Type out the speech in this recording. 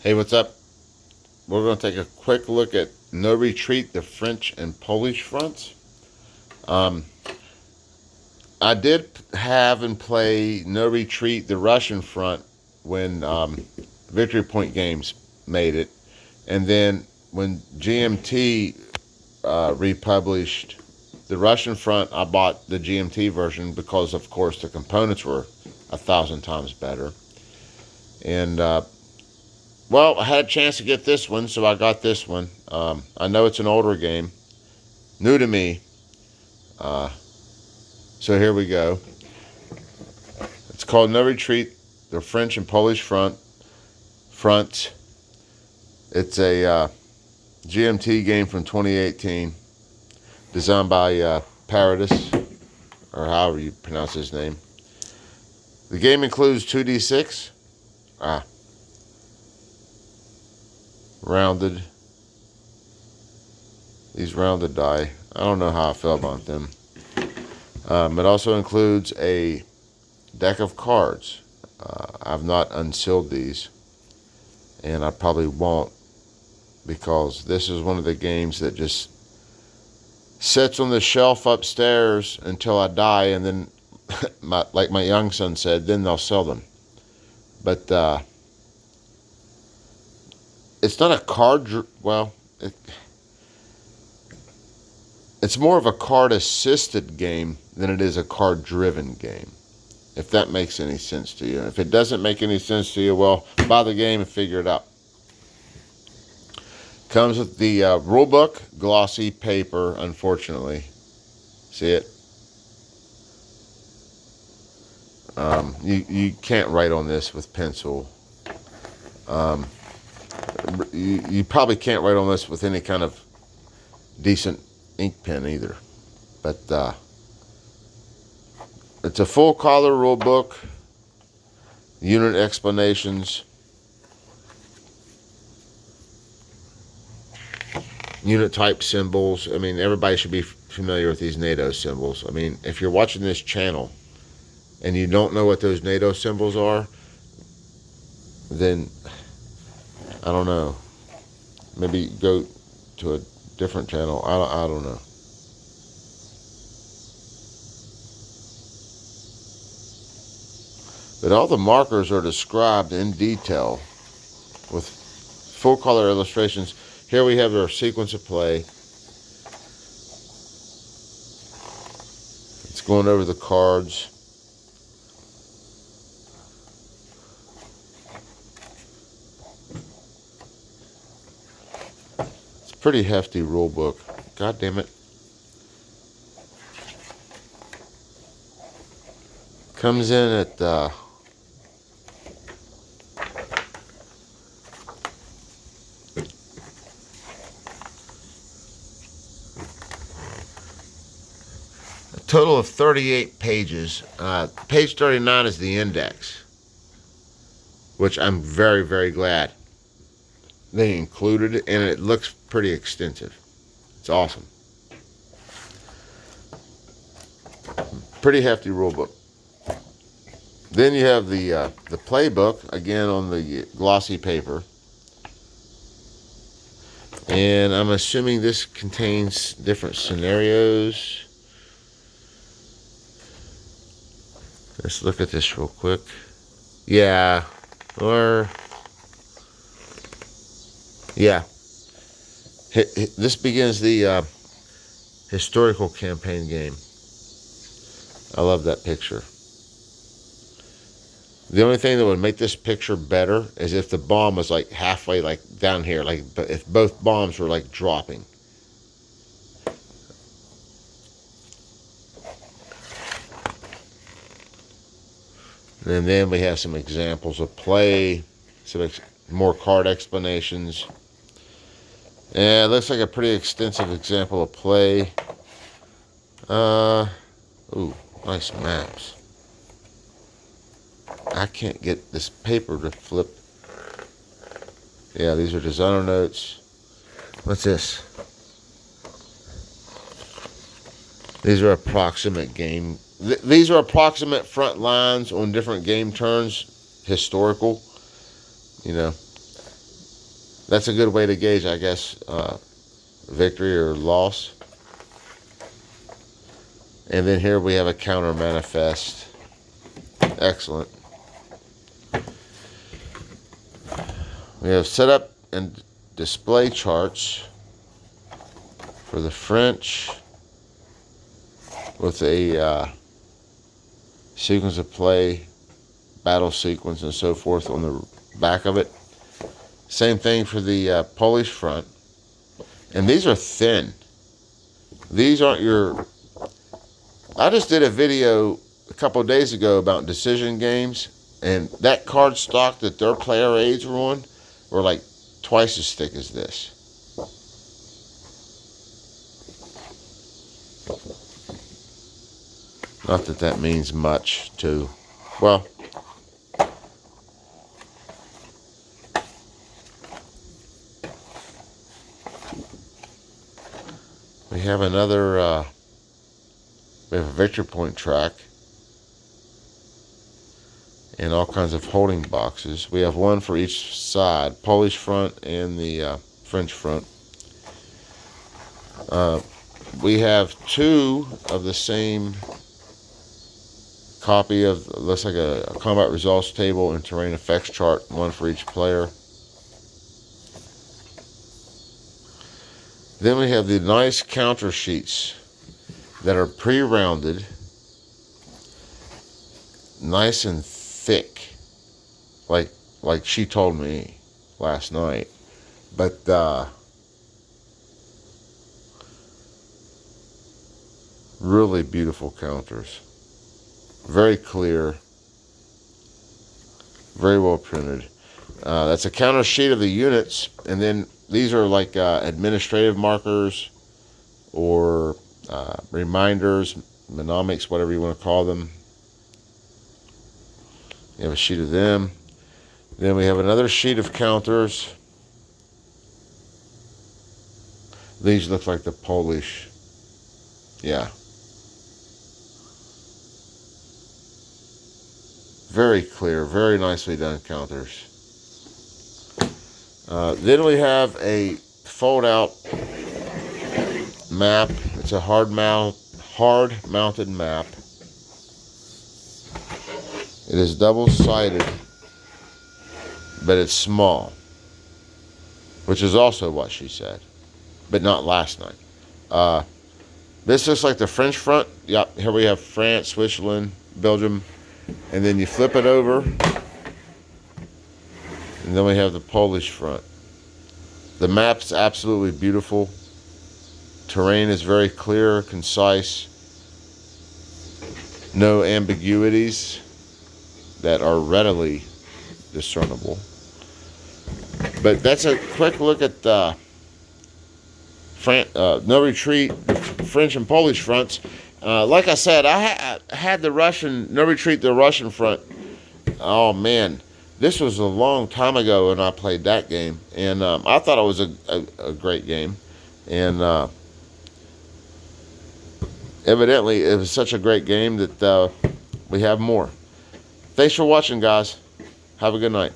Hey, what's up? We're going to take a quick look at No Retreat, the French and Polish fronts. Um, I did have and play No Retreat, the Russian front, when Victory Point Games made it. And then when GMT republished the Russian front, I bought the GMT version because, of course, the components were 1,000 times better. And well, I had a chance to get this one, so I got this one. I know it's an older game, new to me. Uh, so here we go. It's called No Retreat, the French and Polish fronts. It's a GMT game from 2018, designed by Paradis, or however you pronounce his name. The game includes 2d6, rounded. These rounded die. I don't know how I feel about them. It also includes a deck of cards. I've not unsealed these, and I probably won't, because this is one of the games that just sits on the shelf upstairs until I die, and then, like my young son said, then they'll sell them. But it's not a card. It's more of a card-assisted game than it is a card-driven game, if that makes any sense to you. If it doesn't make any sense to you, well, buy the game and figure it out. Comes with the rule book, glossy paper, unfortunately. See it? You can't write on this with pencil. You probably can't write on this with any kind of decent ink pen either. But it's a full color rule book, unit explanations, unit type symbols. I mean, everybody should be familiar with these NATO symbols. I mean, if you're watching this channel and you don't know what those NATO symbols are, then I don't know. Maybe go to a different channel. I don't know. But all the markers are described in detail with full color illustrations. Here we have our sequence of play. It's going over the cards. It's a pretty hefty rule book. God damn it. Comes in at total of 38 pages. Page 39 is the index, which I'm very, very glad they included it, and it looks pretty extensive. It's awesome. Pretty hefty rule book. Then you have the playbook, again on the glossy paper. And I'm assuming this contains different scenarios. Let's look at this real quick. Yeah, this begins the historical campaign game. I love that picture. The only thing that would make this picture better is if the bomb was like halfway, like down here, like if both bombs were like dropping. And then we have some examples of play, some more card explanations. And it looks like a pretty extensive example of play. Ooh, nice maps. I can't get this paper to flip. Yeah, these are designer notes. What's this? These are approximate game. These are approximate front lines on different game turns, historical. You know, That's a good way to gauge, I guess, victory or loss. And then here we have a counter manifest. Excellent. We have setup and display charts for the French with a sequence of play, battle sequence, and so forth on the back of it. Same thing for the Polish front. And these are thin. These aren't your... I just did a video a couple of days ago about decision games, and that card stock that their player aids were on were like twice as thick as this. Not that that means much to... Well... We have another... we have a victory point track and all kinds of holding boxes. We have one for each side, Polish front and the French front. We have two of the same copy of, looks like a combat results table and terrain effects chart, one for each player. Then we have the nice counter sheets that are pre-rounded, nice and thick, like she told me last night. But really beautiful counters, very clear, very well printed. That's a counter sheet of the units, and then these are like administrative markers or reminders, mnemonics, whatever you want to call them. You have a sheet of them. Then we have another sheet of counters. These look like the Polish. Yeah. Very clear, very nicely done counters. Then we have a fold-out map. It's a hard-mounted map. It is double-sided, but it's small, which is also what she said, but not last night. This looks like the French front. Yep, here we have France, Switzerland, Belgium, and then you flip it over, and then we have the Polish front. The map's absolutely beautiful. Terrain is very clear, concise. No ambiguities that are readily discernible. But that's a quick look at the No Retreat, French and Polish fronts. Like I said, I had the Russian, No Retreat, the Russian front. Oh man, this was a long time ago when I played that game, and I thought it was a great game, and evidently it was such a great game that we have more. Thanks for watching, guys. Have a good night.